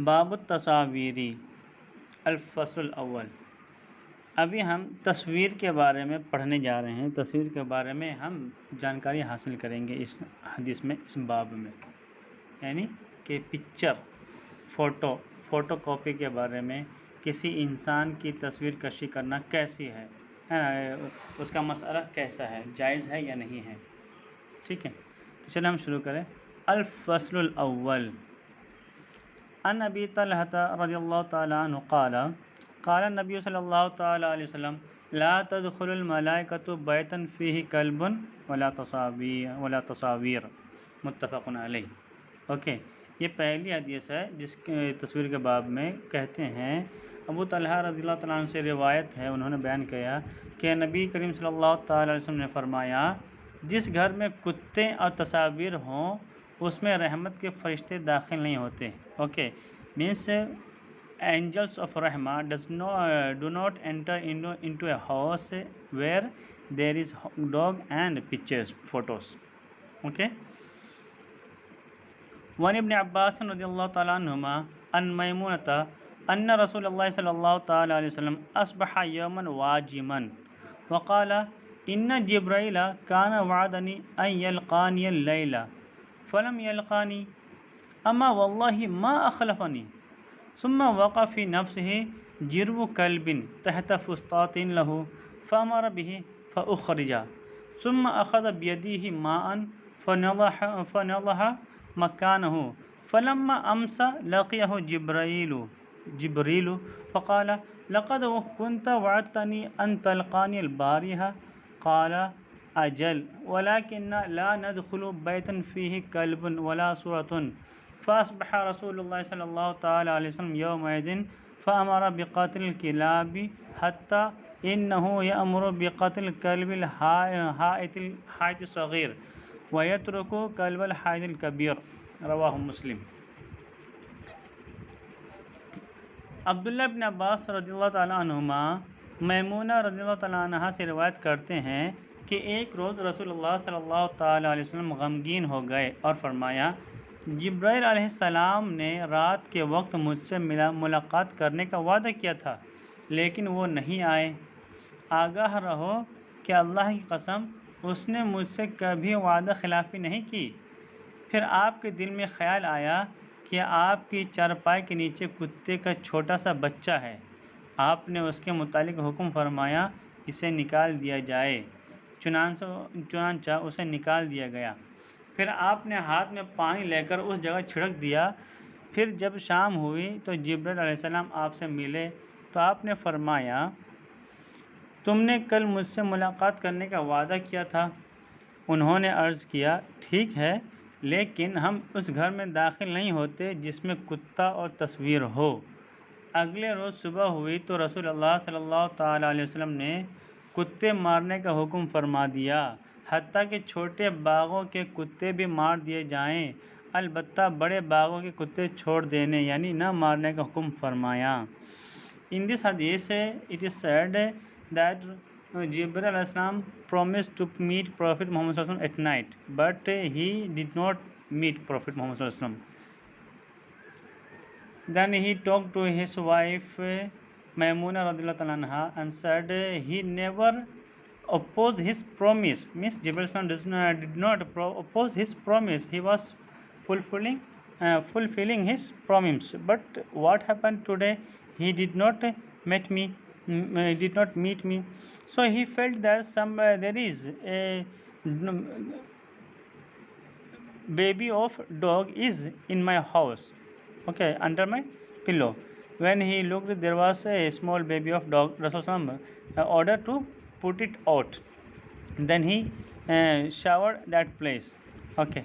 باب التصاویری الفصل الاول۔ ابھی ہم تصویر کے بارے میں پڑھنے جا رہے ہیں۔ تصویر کے بارے میں ہم جانکاری حاصل کریں گے اس حدیث میں، اس باب میں، یعنی کہ پکچر، فوٹو کاپی کے بارے میں، کسی انسان کی تصویر کشی کرنا کیسی ہے، اس کا مسئلہ کیسا ہے، جائز ہے یا نہیں ہے۔ ٹھیک ہے، تو چلیں ہم شروع کریں۔ الفصل الاول عن ابی طلحہ رضی اللہ تعالی عنہ قال قال النبی صلی اللہ تعالی علیہ وسلم لا تدخل الملائکۃ بیتا فیہ کلب ولا تصاویر، متفق علیہ۔ اوکے، یہ پہلی حدیث ہے جس کے تصویر کے باب میں کہتے ہیں، ابو طلحہ رضی اللہ تعالیٰ عنہ سے روایت ہے، انہوں نے بیان کیا کہ نبی کریم صلی اللہ تعالی علیہ وسلم نے فرمایا، جس گھر میں کتے اور تصاویر ہوں اس میں رحمت کے فرشتے داخل نہیں ہوتے۔ اوکے، مینس angels of رحمہ do not enter into a house where there is dog and pictures, photos. Okay. وعن ابن عباس رضی اللہ تعالی عنہما ان میمونۃ ان رسول اللہ صلی اللہ تعالی علیہ وسلم اصبح یوما واجما وقال ان جبرائیل کان وعدنی ان یلقانی اللیل فلم یلقانی اما واللہ ما اخلفنی ثم وقع في نفسه جرو كلب تحت فسطاط له فأمر به فأخرج ثم أخذ بيده ماء فنضح مكانه فلما أمسى لقيه جبريل فقال لقد كنت وعدتني أن تلقاني البارحة قال أجل ولكن لا ندخل بيتا فيه كلب ولا صورة فأصبح رسول الله صلى الله تعالى عليه وسلم يومئذ فأمر بقتل الكلاب حتى إنه يأمر بقتل كلب الحائط الصغير ويترك كلب الحائط الكبير، رواہ مسلم۔ عبداللہ بن عباس رضی اللہ تعالیٰ عنہما میمونہ رضی اللہ تعالیٰ عنہ سے روایت کرتے ہیں کہ ایک روز رسول اللہ صلی اللہ تعالیٰ علیہ وسلم غمگین ہو گئے اور فرمایا، جبرائیل علیہ السلام نے رات کے وقت مجھ سے ملاقات کرنے کا وعدہ کیا تھا لیکن وہ نہیں آئے۔ آگاہ رہو کہ اللہ کی قسم اس نے مجھ سے کبھی وعدہ خلافی نہیں کی۔ پھر آپ کے دل میں خیال آیا کہ آپ کی چارپائی کے نیچے کتے کا چھوٹا سا بچہ ہے، آپ نے اس کے متعلق حکم فرمایا اسے نکال دیا جائے، چنانچہ اسے نکال دیا گیا۔ پھر آپ نے ہاتھ میں پانی لے کر اس جگہ چھڑک دیا۔ پھر جب شام ہوئی تو جبرائیل علیہ السلام آپ سے ملے تو آپ نے فرمایا، تم نے کل مجھ سے ملاقات کرنے کا وعدہ کیا تھا۔ انہوں نے عرض کیا، ٹھیک ہے، لیکن ہم اس گھر میں داخل نہیں ہوتے جس میں کتا اور تصویر ہو۔ اگلے روز صبح ہوئی تو رسول اللہ صلی اللہ تعالیٰ علیہ وسلم نے کتے مارنے کا حکم فرما دیا، حتیٰ کہ چھوٹے باغوں کے کتے بھی مار دیے جائیں، البتہ بڑے باغوں کے کتے چھوڑ دینے یعنی نہ مارنے کا حکم فرمایا۔ In this hadith it is said that Jibril alayhi salam promised to meet Prophet Muhammad sallallahu alaihi wasallam at night, but he did not meet Prophet Muhammad sallallahu alaihi wasallam. Then he talked to his wife Maimuna radhiyallahu ta'ala anha and said he never opposed his promise. Means Jibril did not oppose his promise. He was fulfilling his promise. But what happened today? He did not meet me. So he felt that there is a baby of dog is in my house, okay, under my pillow. When he looked, there was a small baby of dog. Rasulullah ordered to put it out. Then he showered that place. Okay.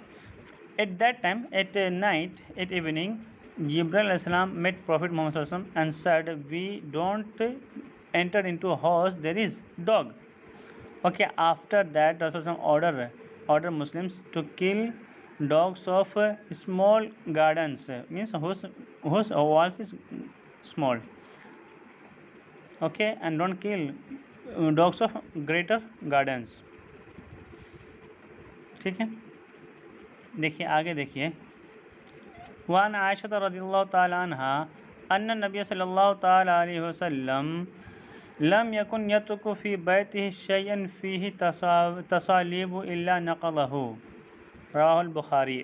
At that time, at night, at evening, Jibril alayhi salam met Prophet Muhammad sallallahu alaihi wasallam and said, we don't enter into a house there is dog. Okay. After that, Rasulullah ordered Muslims to kill dogs of small gardens, means whose walls is small. Okay, and don't kill dogs of greater gardens. ٹھیک ہے، دیکھیے آگے دیکھیے، وعن عائشة رضی اللہ تعالی عنہ ان النبی صلی اللہ تعالی علیہ وسلم لم يكن يترك في بيته شيئا فيه تصاليب الا نقضه رواہ البخاری۔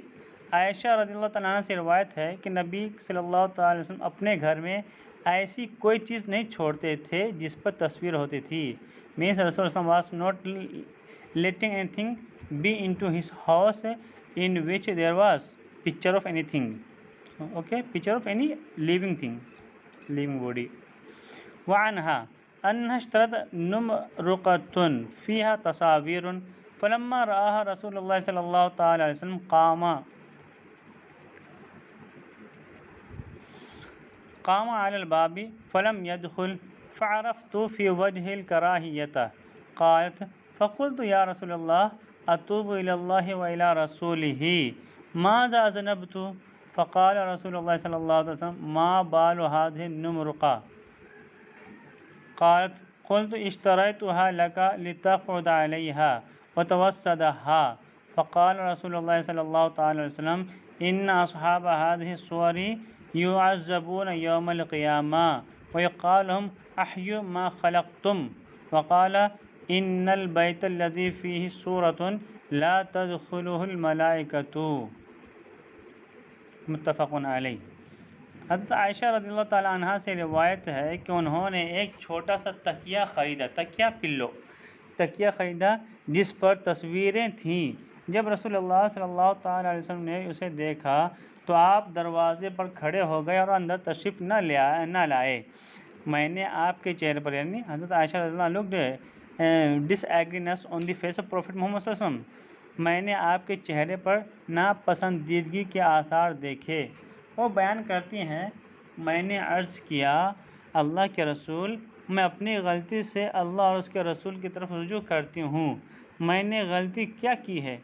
عائشہ رضی اللہ تعالیٰ عنہ سے روایت ہے کہ نبی صلی اللہ تعالی علیہ وسلم اپنے گھر میں ایسی کوئی چیز نہیں چھوڑتے تھے جس پر تصویر ہوتی تھی۔ مینس رسول اللہ was not letting anything be into his house in which there was picture of anything, okay, picture of any living thing, living body. وعنها أنها اشترت نمرقة فيها تصاوير فلما رآها رسول الله صلى الله تعالى عليه وسلم قام على الباب فلم يدخل فعرفت في وجه الكراهية قالت فقلت يا رسول الله أتوب إلى الله وإلى رسوله ماذا أذنبت فقال رسول الله صلى الله عليه وسلم ما بال هذه النمرقة قالت قلت اشتريتها لك لتقعد عليها وتوسدها فقال رسول الله صلى الله عليه وسلم إن أصحاب هذه الصور يعذبون يوم القيامة ويقال لهم أحيوا ما خلقتم وقال إن البيت الذي فيه صورة لا تدخله الملائكة متفق علیہ۔ حضرت عائشہ رضی اللہ تعالیٰ عنہ سے روایت ہے کہ انہوں نے ایک چھوٹا سا تکیہ خریدا، تکیہ خریدا جس پر تصویریں تھیں۔ جب رسول اللہ صلی اللہ تعالیٰ علیہ وسلم نے اسے دیکھا تو آپ دروازے پر کھڑے ہو گئے اور اندر تشریف نہ لائے۔ میں نے آپ کے چہرے پر، یعنی حضرت عائشہ رضی اللہ عنہ ڈس ایگرینس آن دی فیس آف پروفیٹ محمد صلی اللہ علیہ وسلم، میں نے آپ کے چہرے پر ناپسندیدگی کے آثار دیکھے۔ وہ بیان کرتی ہیں میں نے عرض کیا اللہ کے رسول، میں اپنی غلطی سے اللہ اور اس کے رسول کی طرف رجوع کرتی ہوں، میں نے غلطی کیا کی ہے؟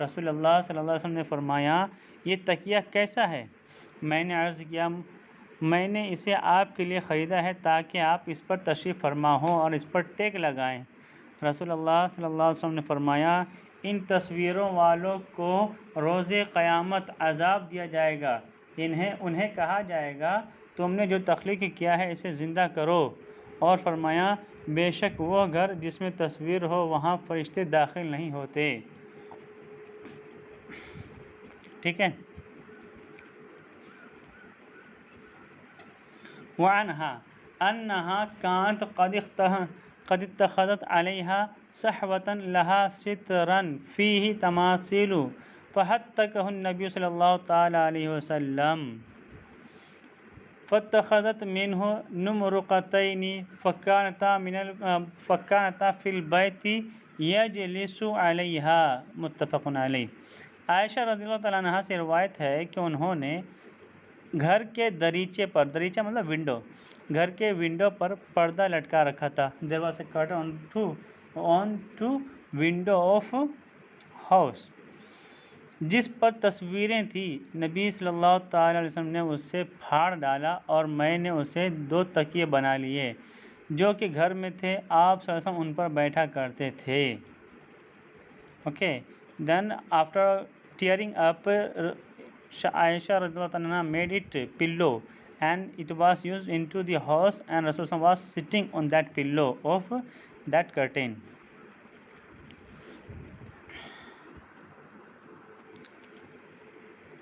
رسول اللہ صلی اللہ علیہ وسلم نے فرمایا یہ تکیہ کیسا ہے؟ میں نے عرض کیا میں نے اسے آپ کے لیے خریدا ہے تاکہ آپ اس پر تشریف فرما ہوں اور اس پر ٹیک لگائیں۔ رسول اللہ صلی اللہ علیہ وسلم نے فرمایا ان تصویروں والوں کو روز قیامت عذاب دیا جائے گا، انہیں کہا جائے گا تم نے جو تخلیق کیا ہے اسے زندہ کرو، اور فرمایا بے شک وہ گھر جس میں تصویر ہو وہاں فرشتے داخل نہیں ہوتے۔ ٹھیک ہے۔ وعنها انها كانت قد اتخذت عليها صحوة لها سترا فيه تماثيل فهتكه النبي صلى الله تعالى عليه وسلم فاتخذت منه نمرقتين فكانتا في البيت يجلس عليها متفق علیہ۔ عائشہ رضی اللہ تعالیٰ عنہ سے روایت ہے کہ انہوں نے گھر کے دریچے پر، دریچہ مطلب ونڈو، گھر کے ونڈو پر پردہ لٹکا رکھا تھا۔ There was a curtain on to window of house جس پر تصویریں تھیں۔ نبی صلی اللہ تعالیٰ علیہ وسلم نے اسے پھاڑ ڈالا اور میں نے اسے 2 تکیے بنا لیے جو کہ گھر میں تھے، آپ صلی اللہ علیہ وسلم ان پر بیٹھا کرتے تھے۔ اوکے، دین آفٹر ٹیئرنگ اپ عائشہ رضی اللہ عنہ made it pillow and it was used into the house and Rasulullah was sitting on that pillow of that curtain.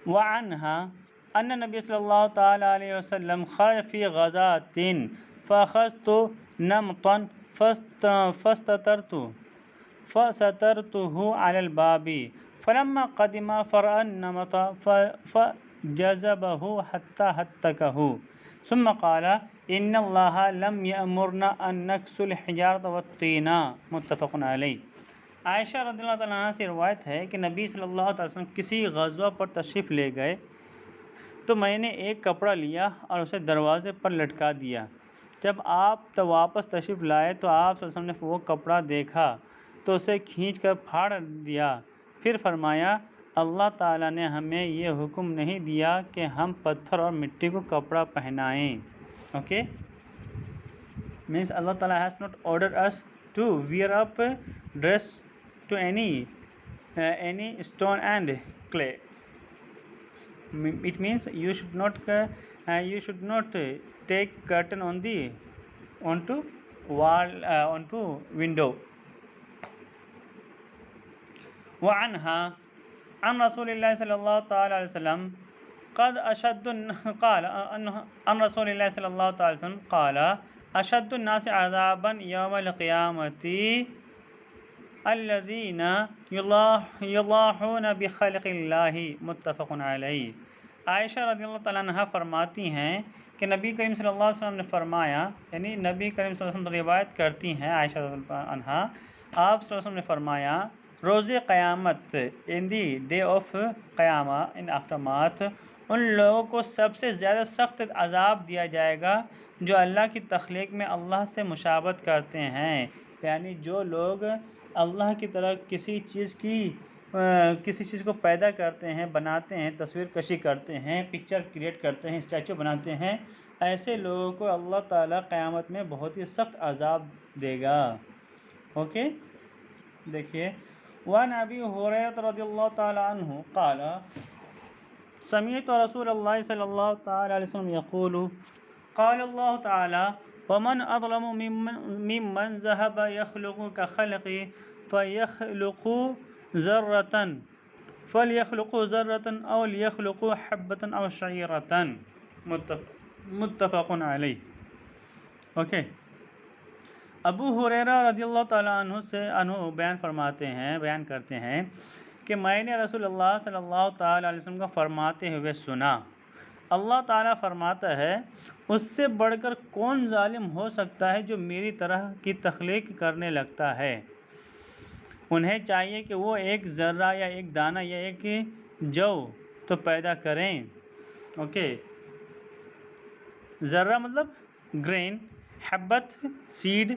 وعنها أن النبي صلى الله تعالى عليه وسلم خرج في غزاة فأخذت نمطا فسترته على الباب فلما قدم فرأى النمط فجذبه حتى هتكه ثم قال إن الله لم يأمرنا أن نكسو الحجارة والطين متفق علیہ۔ عائشہ رضی اللہ تعالیٰ عنہ سے روایت ہے کہ نبی صلی اللہ علیہ وسلم کسی غزوہ پر تشریف لے گئے تو میں نے ایک کپڑا لیا اور اسے دروازے پر لٹکا دیا۔ جب آپ واپس تشریف لائے تو آپ صلی اللہ علیہ وسلم نے وہ کپڑا دیکھا تو اسے کھینچ کر پھاڑ دیا، پھر فرمایا اللہ تعالیٰ نے ہمیں یہ حکم نہیں دیا کہ ہم پتھر اور مٹی کو کپڑا پہنائیں۔ اوکے، مینس اللہ تعالیٰ has not order us to wear up dress to any stone and clay. It means you should not take curtain on the onto wall onto window. وعنها عن رسول الله صلى الله تعالى عليه وسلم قد قال عن رسول الله صلى الله تعالى وسلم قال أشد الناس عذابا يوم القيامة الذين يضاحون بخلق الله متفق علیہ۔ عائشہ رضی اللہ تعالیٰ عنہ فرماتی ہیں کہ نبی کریم صلی اللہ علیہ وسلم نے فرمایا، یعنی نبی کریم صلی اللہ علیہ وسلم روایت کرتی ہیں عائشہ رضی اللہ عنہ، آپ صلی اللہ علیہ وسلم نے فرمایا روز قیامت ان دی ڈے آف قیامہ ان آفٹرماتھ ان لوگوں کو سب سے زیادہ سخت عذاب دیا جائے گا جو اللہ کی تخلیق میں اللہ سے مشابہت کرتے ہیں، یعنی جو لوگ اللہ کی طرح کسی چیز کو پیدا کرتے ہیں، بناتے ہیں، تصویر کشی کرتے ہیں، پکچر کریٹ کرتے ہیں، اسٹیچو بناتے ہیں، ایسے لوگوں کو اللہ تعالیٰ قیامت میں بہت ہی سخت عذاب دے گا۔ اوکے، دیکھیے وعن ابی ہریرہ رضی اللہ تعالیٰ عنہ قال سمعت رسول اللہ صلی اللہ تعالیٰ علیہ وسلم یقول قال اللہ تعالیٰ ومن اظلم ممن ذهب يخلق كخلقي فليخلقوا ذرة أو ليخلقوا حبة أو شعيرة متفق علیہ۔ اوکے، ابو ہریرہ رضی اللہ تعالیٰ عنہ بیان کرتے ہیں کہ میں نے رسول اللہ صلی اللہ تعالیٰ علیہ وسلم کو فرماتے ہوئے سنا، اللہ تعالیٰ فرماتا ہے اس سے بڑھ کر کون ظالم ہو سکتا ہے جو میری طرح کی تخلیق کرنے لگتا ہے، انہیں چاہیے کہ وہ ایک ذرہ یا ایک دانہ یا ایک جو تو پیدا کریں۔ اوکے، ذرہ مطلب گرین، حبت سیڈ،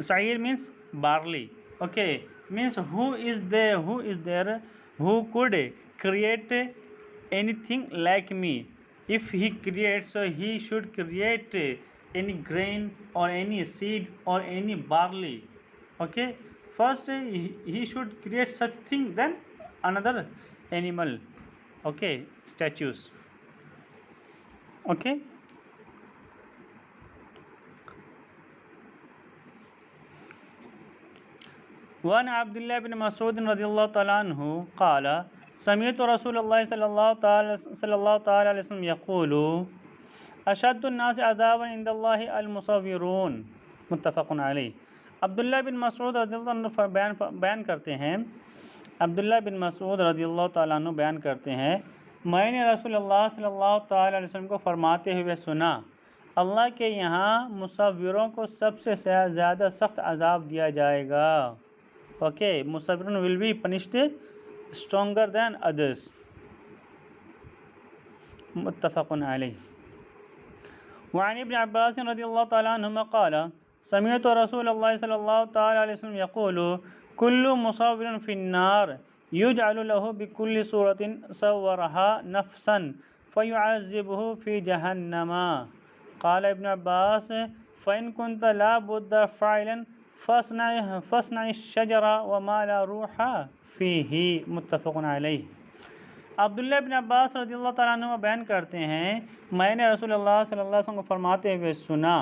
شعیر means barley. Okay, means who is there who could create anything like me. If he creates, so he should create any grain or any seed or any barley. Okay, first he should create such thing, then another animal. Okay, statues. Okay, وعن عبد الله بن مسعود رضی اللہ تعالیٰ عنہ قال سمعت رسول اللہ صلی اللہ تعالیٰ علیہ وسلم یقول اشد الناس عذابا عند اللہ المصورون متفق علیہ۔ عبداللہ بن مسعود رضی اللہ عنہ بیان کرتے ہیں، عبداللہ بن مسعود رضی اللہ تعالیٰ عنہ بیان کرتے ہیں میں نے رسول اللہ صلی اللہ تعالیٰ علیہ وسلم کو فرماتے ہوئے سنا، اللہ کے یہاں مصوروں کو سب سے زیادہ سخت عذاب دیا جائے گا۔ اوکے، مصورون will be punished stronger than others متفق علیہ۔ وعن ابن عباس رضی اللہ تعالیٰ عنہما قال سمعت رسول اللہ صلی اللہ تعالیٰ علیہ وسلم یقول کل مصور فی النار یجعل له بكل صورة صورها نفسا فيعذبه في جہنم۔ قال ابن عباس فإن كنت لا بد فاعلا فاصنع الشجر وما لا روح فیہ متفق علیہ۔ عبداللہ بن عباس رضی اللہ تعالیٰ عنہ بیان کرتے ہیں میں نے رسول اللہ صلی اللہ علیہ وسلم کو فرماتے ہوئے سنا،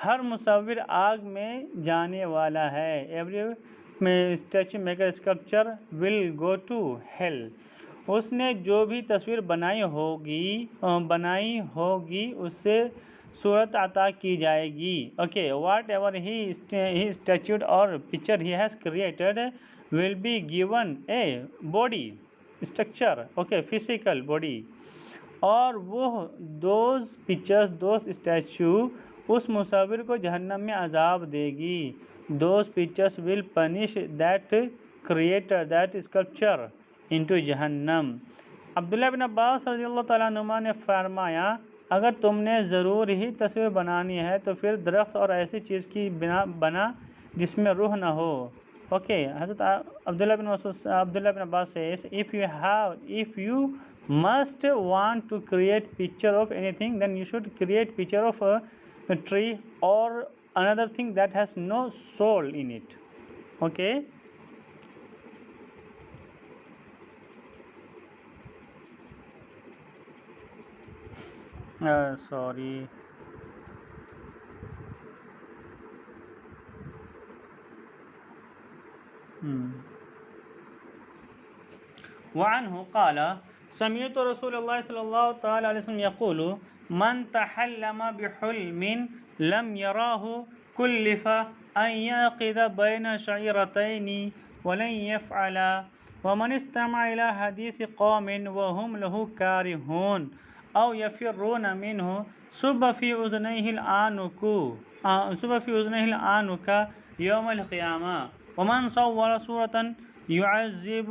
ہر مصور آگ میں جانے والا ہے، every statue maker sculpture will go to hell, اس نے جو بھی تصویر بنائی ہوگی اس سے صورت عطا کی جائے گی۔ اوکے، واٹ ایور ہی اسٹیچوڈ اور picture he has created will be given a body structure, okay, physical body، اور وہ those pictures, those statue اس مصور کو جہنم میں عذاب دے گی۔ those pictures will punish that creator, that sculpture into جہنم۔ عبداللہ بن عباس رضی اللہ تعالیٰ عنہ نے فرمایا اگر تم نے ضرور ہی تصویر بنانی ہے تو پھر درخت اور ایسی چیز کی بنا جس میں روح نہ ہو۔ Okay, حضرت عبداللہ بن عباس says if you must want to create picture of anything, then you should create picture of a tree or another thing that has no soul in it. Okay, sorry وعنه قال سمعت رسول الله صلى الله تعالى عليه وسلم يقول من تحلم بحلم لم يراه كلف أن يعقد بين شعيرتين ولن يفعل ومن استمع إلى حديث قوم وهم له كارهون أو يفرون منه صب في أذنيه الآنك يوم القيامة ومن صور صورة يعذب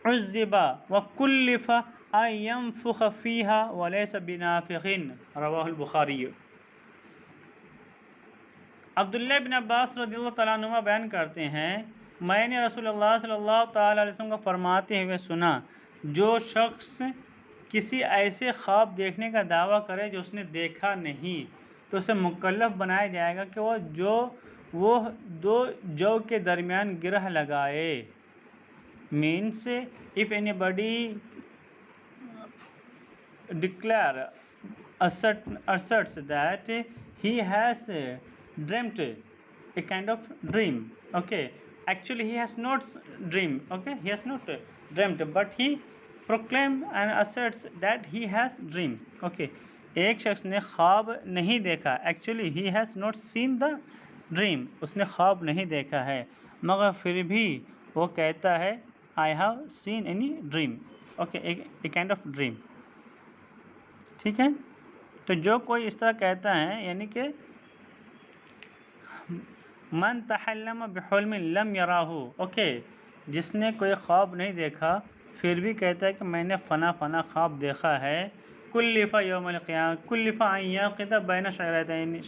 عذب وكلف أن ينفخ فيها وليس بنافخ رواہ البخاری۔ عبداللہ بن عباس رضی اللہ تعالیٰ عنہ بیان کرتے ہیں میں نے رسول اللہ صلی اللہ تعالیٰ علیہ وسلم کو فرماتے ہوئے سنا جو شخص کسی ایسے خواب دیکھنے کا دعویٰ کرے جو اس نے دیکھا نہیں تو اسے مکلف بنایا جائے گا کہ وہ دو جو کے درمیان گرہ لگائے۔ means if anybody asserts that he has dreamt a kind of dream, okay, actually he has not dreamed, okay, he has not dreamt but he proclaims and asserts that he has dreamed, okay. ایک شخص نے خواب نہیں دیکھا actually he has not seen the dream، اس نے خواب نہیں دیکھا ہے مگر پھر بھی وہ کہتا ہے I have seen any dream، okay، a kind of dream، ٹھیک ہے۔ تو جو کوئی اس طرح کہتا ہے یعنی کہ من تحلم بحلم لم یراہ، اوکے، جس نے کوئی خواب نہیں دیکھا پھر بھی کہتا ہے کہ میں نے فنا خواب دیکھا ہے، کلف یوم القیامہ کلف ان یعقد بین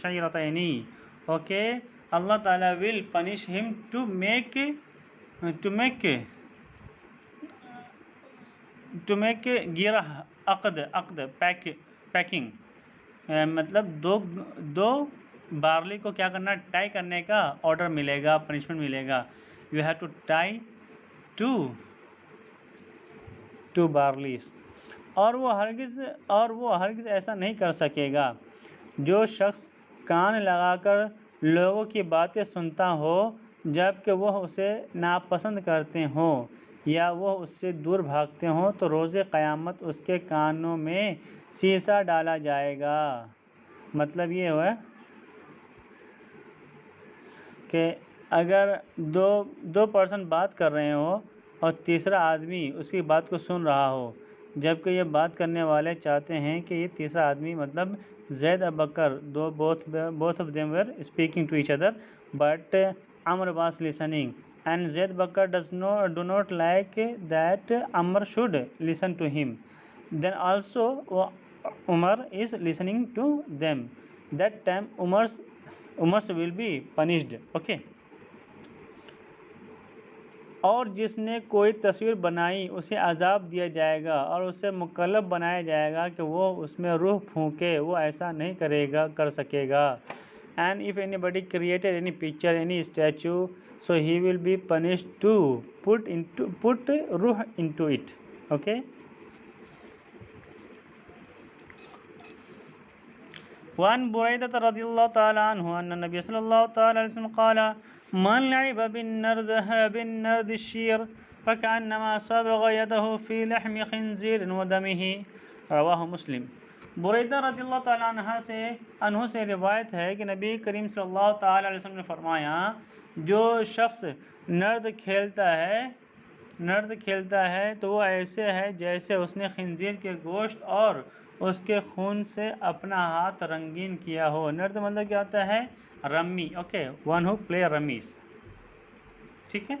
شعیرتین، اوکے، اللہ تعالیٰ will punish him to make گرہ عقد پیکنگ، مطلب دو بارلی کو کیا کرنا، ٹائی کرنے کا آرڈر ملے گا، پنشمنٹ ملے گا، you have to tie two barleys, اور وہ ہرگز ایسا نہیں کر سکے گا۔ جو شخص کان لگا کر لوگوں کی باتیں سنتا ہو جب کہ وہ اسے ناپسند کرتے ہوں یا وہ اس سے دور بھاگتے ہوں تو روز قیامت اس کے کانوں میں سیسا ڈالا جائے گا۔ مطلب یہ ہوا کہ اگر دو پرسن بات کر رہے ہو اور تیسرا آدمی اس کی بات کو سن رہا ہو، جبکہ یہ بات کرنے والے چاہتے ہیں کہ یہ تیسرا آدمی مطلب زید اور بکر both of them were speaking to each other but Amr was listening and Zaid Bakr do not like that Amr should listen to him, then also Umar is listening to them, that time Umar's will be punished، okay۔ اور جس نے کوئی تصویر بنائی اسے عذاب دیا جائے گا اور اسے مکلف بنایا جائے گا کہ وہ اس میں روح پھونکے، وہ ایسا نہیں کر سکے گا۔ And if anybody created any picture, any statue, so he will be punished to put ruh into it، okay۔ وعن بريدة رضي الله تعالى عنه أن النبي صلى الله تعالى عليه وسلم قال من لعب بالنرد الشير فكأنما صبغ يده في لحم خنزير ودمه، رواہ مسلم۔ بریدہ رضی اللہ تعالیٰ عنہ سے روایت ہے کہ نبی کریم صلی اللہ تعالیٰ علیہ وسلم نے فرمایا جو شخص نرد کھیلتا ہے تو وہ ایسے ہے جیسے اس نے خنزیر کے گوشت اور اس کے خون سے اپنا ہاتھ رنگین کیا ہو۔ نرد مطلب کیا ہوتا ہے؟ رمی، اوکے، ون ہو پلے رمیز، ٹھیک ہے۔